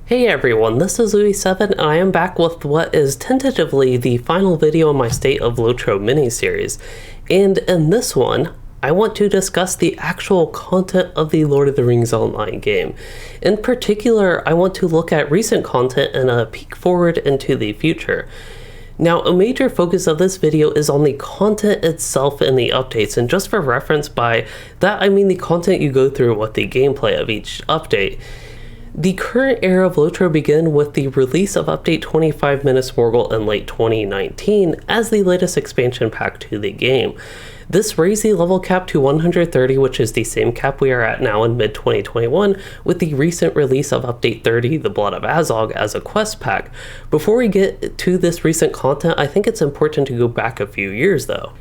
Hey everyone, this is Louis7 and I am back with what is tentatively the final video in my State of LOTRO miniseries. And in this one, I want to discuss the actual content of the Lord of the Rings Online game. In particular, I want to look at recent content and a peek forward into the future. Now, a major focus of this video is on the content itself and the updates, and just for reference, by that I mean the content you go through with the gameplay of each update. The current era of LOTRO began with the release of Update 25 Minas Morgul in late 2019 as the latest expansion pack to the game. This raised the level cap to 130, which is the same cap we are at now in mid-2021, with the recent release of Update 30, The Blood of Azog, as a quest pack. Before we get to this recent content, I think it's important to go back a few years though.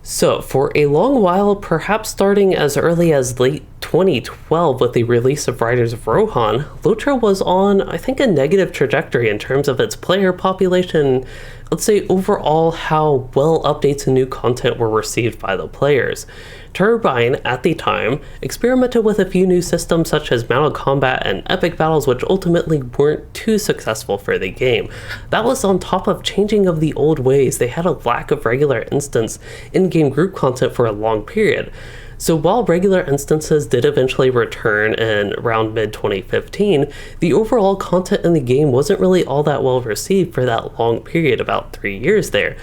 So, for a long while, perhaps starting as early as late 2012 with the release of Riders of Rohan, LOTRO was on, I think, a negative trajectory in terms of its player population, let's say overall how well updates and new content were received by the players. Turbine, at the time, experimented with a few new systems such as mounted combat and epic battles, which ultimately weren't too successful for the game. That was on top of changing of the old ways. They had a lack of regular instance in-game group content for a long period. So while regular instances did eventually return in around mid-2015, the overall content in the game wasn't really all that well received for that long period, about 3 years there.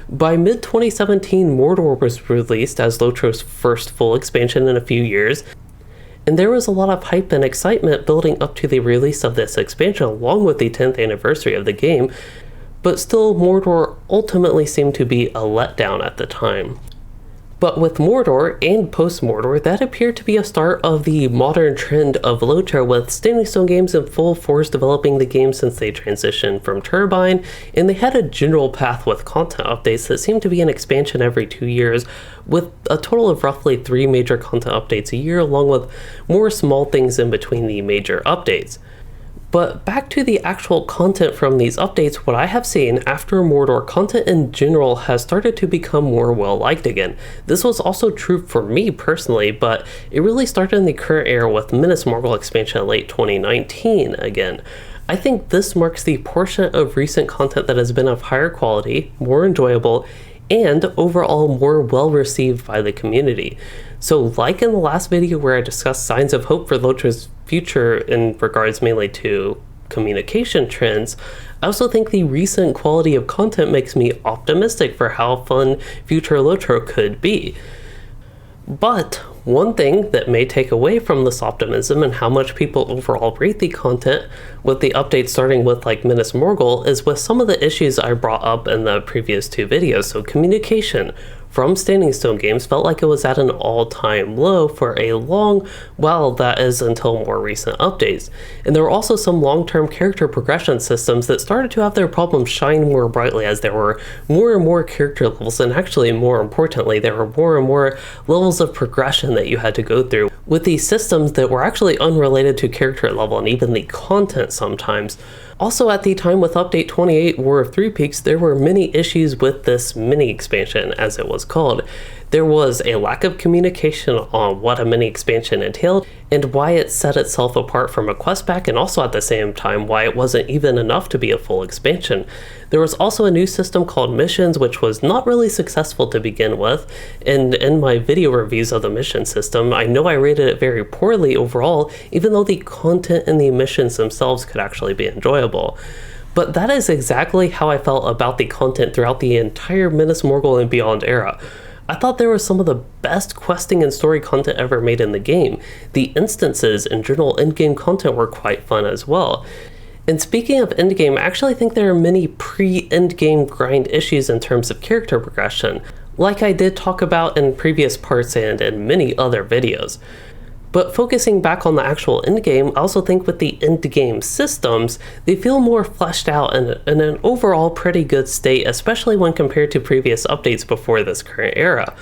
By mid-2017, Mordor was released as LOTRO's first full expansion in a few years, and there was a lot of hype and excitement building up to the release of this expansion along with the 10th anniversary of the game, but still Mordor ultimately seemed to be a letdown at the time. But with Mordor and post-Mordor, that appeared to be a start of the modern trend of LOTRO, with Standing Stone Games in full force developing the game since they transitioned from Turbine, and they had a general path with content updates that seemed to be an expansion every 2 years, with a total of roughly 3 major content updates a year, along with more small things in between the major updates. But back to the actual content from these updates, what I have seen after Mordor, content in general has started to become more well-liked again. This was also true for me personally, but it really started in the current era with Minas Morgul expansion in late 2019 again. I think this marks the portion of recent content that has been of higher quality, more enjoyable, and overall more well-received by the community. So like in the last video where I discussed signs of hope for LOTRO's future in regards mainly to communication trends, I also think the recent quality of content makes me optimistic for how fun future LOTRO could be. But one thing that may take away from this optimism and how much people overall rate the content with the updates starting with like Minas Morgul is with some of the issues I brought up in the previous 2 videos. So communication from Standing Stone Games felt like it was at an all-time low for a long while, that is until more recent updates. And there were also some long-term character progression systems that started to have their problems shine more brightly as there were more and more character levels, and actually more importantly, there were more and more levels of progression that you had to go through with these systems that were actually unrelated to character level and even the content sometimes. Also at the time with Update 28 War of Three Peaks, there were many issues with this mini expansion, as it was called. There was a lack of communication on what a mini expansion entailed and why it set itself apart from a quest pack, and also at the same time why it wasn't even enough to be a full expansion. There was also a new system called missions, which was not really successful to begin with, and in my video reviews of the mission system, I know I rated it very poorly overall, even though the content in the missions themselves could actually be enjoyable. But that is exactly how I felt about the content throughout the entire Minas Morgul and Beyond era. I thought there was some of the best questing and story content ever made in the game. The instances and general endgame content were quite fun as well. And speaking of endgame, I actually think there are many pre-endgame grind issues in terms of character progression, like I did talk about in previous parts and in many other videos. But focusing back on the actual endgame, I also think with the endgame systems, they feel more fleshed out and in an overall pretty good state, especially when compared to previous updates before this current era.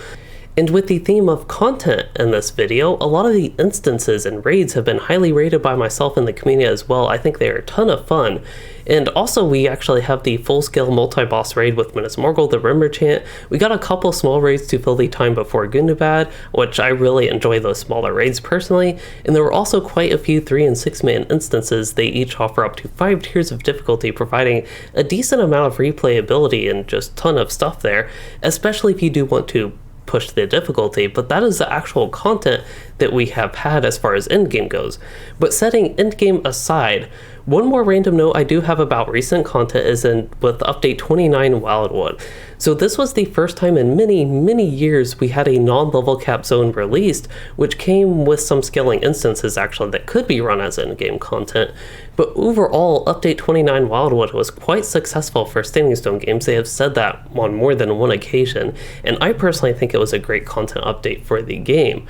And with the theme of content in this video, a lot of the instances and raids have been highly rated by myself and the community as well. I think they are a ton of fun. And also we actually have the full-scale multi-boss raid with Minas Morgul, the Rim Merchant. We got a couple small raids to fill the time before Gundabad, which I really enjoy those smaller raids personally. And there were also quite a few 3 and 6 man instances. They each offer up to 5 tiers of difficulty, providing a decent amount of replayability and just ton of stuff there, especially if you do want to push the difficulty. But that is the actual content that we have had as far as endgame goes. But setting endgame aside, one more random note I do have about recent content is with update 29 Wildwood. So this was the first time in many years we had a non-level cap zone released, which came with some scaling instances actually that could be run as endgame content. But overall, update 29 Wildwood was quite successful for Standing Stone games. They have said that on more than one occasion, and I personally think it was a great content update for the game.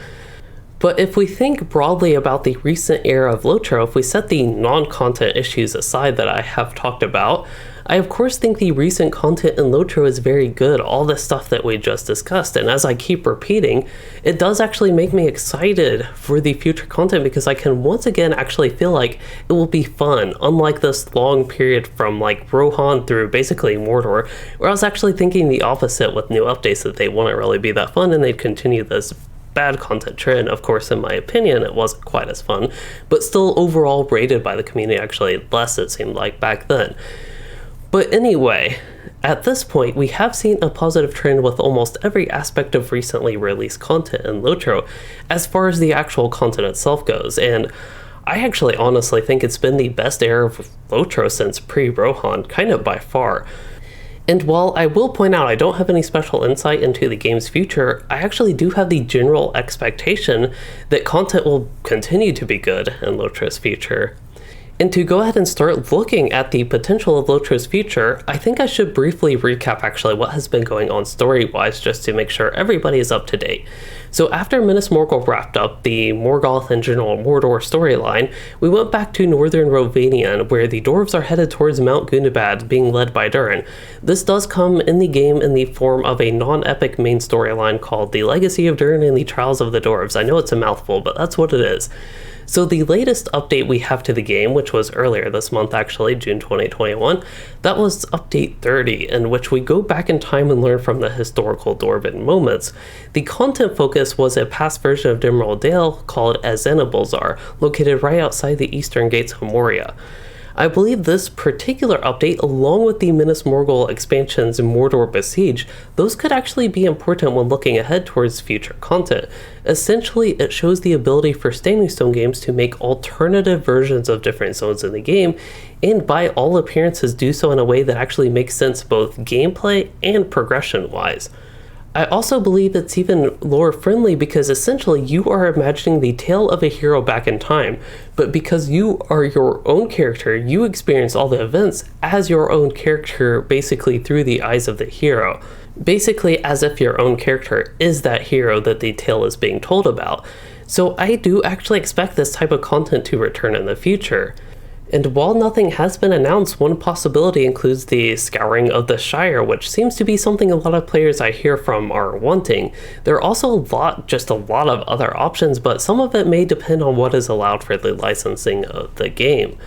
But if we think broadly about the recent era of LOTRO, if we set the non-content issues aside that I have talked about, I of course think the recent content in LOTRO is very good, all the stuff that we just discussed, and as I keep repeating, it does actually make me excited for the future content because I can once again actually feel like it will be fun, unlike this long period from like Rohan through basically Mordor, where I was actually thinking the opposite with new updates, that they wouldn't really be that fun and they'd continue this bad content trend. Of course, in my opinion, it wasn't quite as fun, but still overall rated by the community actually less, it seemed like, back then. But anyway, at this point, we have seen a positive trend with almost every aspect of recently released content in LOTRO as far as the actual content itself goes, and I actually honestly think it's been the best era of LOTRO since pre-Rohan, kind of by far. And while I will point out I don't have any special insight into the game's future, I actually do have the general expectation that content will continue to be good in LOTRO's future. And to go ahead and start looking at the potential of LOTRO's future, I think I should briefly recap actually what has been going on story-wise just to make sure everybody is up to date. So after Minas Morgul wrapped up the Morgoth and General Mordor storyline, we went back to northern Rovanian, where the dwarves are headed towards Mount Gundabad, being led by Durin. This does come in the game in the form of a non-epic main storyline called The Legacy of Durin and the Trials of the Dwarves. I know it's a mouthful, but that's what it is. So the latest update we have to the game, which was earlier this month actually, June 2021, that was update 30, in which we go back in time and learn from the historical Dwarven moments. The content focus was a past version of Dimral Dale called Azanabulzar, located right outside the eastern gates of Moria. I believe this particular update, along with the Minas Morgul expansions Mordor Besiege, those could actually be important when looking ahead towards future content. Essentially, it shows the ability for Standing Stone games to make alternative versions of different zones in the game, and by all appearances do so in a way that actually makes sense both gameplay and progression-wise. I also believe it's even lore friendly because essentially you are imagining the tale of a hero back in time, but because you are your own character, you experience all the events as your own character, basically through the eyes of the hero. Basically as if your own character is that hero that the tale is being told about. So I do actually expect this type of content to return in the future. And while nothing has been announced, one possibility includes the Scouring of the Shire, which seems to be something a lot of players I hear from are wanting. There are also a lot of other options, but some of it may depend on what is allowed for the licensing of the game.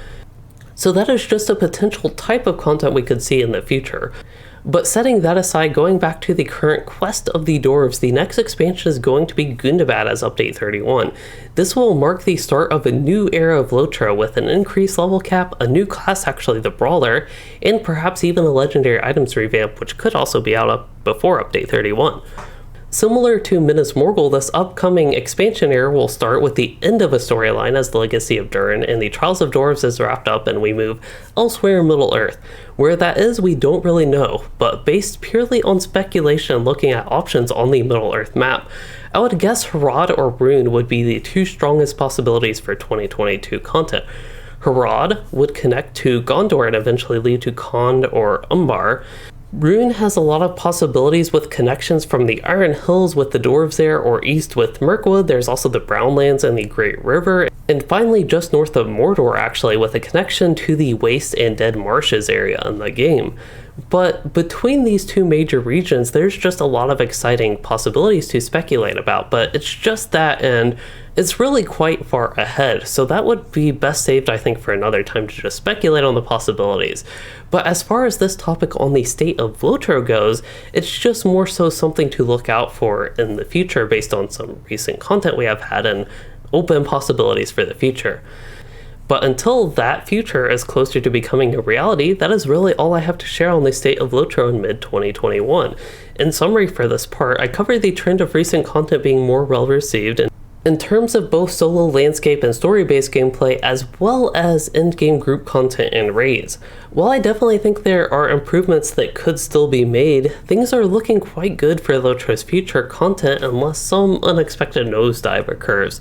So that is just a potential type of content we could see in the future. But setting that aside, going back to the current quest of the dwarves, the next expansion is going to be Gundabad as update 31. This will mark the start of a new era of LOTRO with an increased level cap, a new class, actually the Brawler, and perhaps even a legendary items revamp, which could also be out before update 31. Similar to Minas Morgul, this upcoming expansion era will start with the end of a storyline as the Legacy of Durin, and the Trials of Dwarves is wrapped up and we move elsewhere in Middle-earth. Where that is, we don't really know, but based purely on speculation and looking at options on the Middle-earth map, I would guess Harad or Rune would be the two strongest possibilities for 2022 content. Harad would connect to Gondor and eventually lead to Khand or Umbar. Rune has a lot of possibilities with connections from the Iron Hills with the dwarves there, or east with Mirkwood. There's also the Brownlands and the Great River. And finally, just north of Mordor, actually, with a connection to the Waste and Dead Marshes area in the game. But between these two major regions, there's just a lot of exciting possibilities to speculate about, but it's just that, and it's really quite far ahead, so that would be best saved, I think, for another time to just speculate on the possibilities. But as far as this topic on the State of LOTRO goes, it's just more so something to look out for in the future based on some recent content we have had and open possibilities for the future. But until that future is closer to becoming a reality, that is really all I have to share on the State of LOTRO in mid-2021. In summary for this part, I covered the trend of recent content being more well received in terms of both solo landscape and story-based gameplay, as well as endgame group content and raids. While I definitely think there are improvements that could still be made, things are looking quite good for LOTRO's future content unless some unexpected nosedive occurs.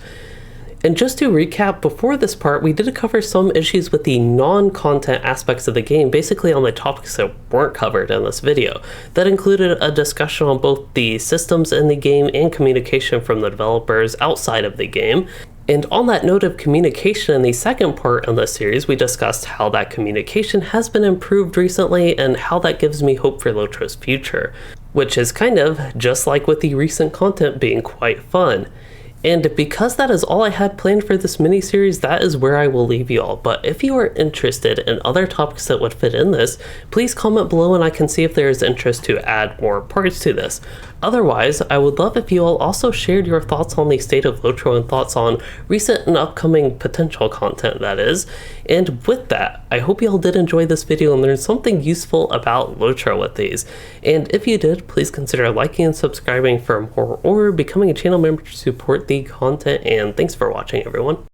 And just to recap, before this part, we did cover some issues with the non-content aspects of the game, basically on the topics that weren't covered in this video. That included a discussion on both the systems in the game and communication from the developers outside of the game. And on that note of communication, in the second part of this series, we discussed how that communication has been improved recently and how that gives me hope for LOTRO's future, which is kind of just like with the recent content being quite fun. And because that is all I had planned for this mini-series, that is where I will leave you all. But if you are interested in other topics that would fit in this, please comment below and I can see if there is interest to add more parts to this. Otherwise, I would love if you all also shared your thoughts on the State of LOTRO and thoughts on recent and upcoming potential content, that is. And with that, I hope you all did enjoy this video and learned something useful about LOTRO with these. And if you did, please consider liking and subscribing for more or becoming a channel member to support the content, and thanks for watching, everyone.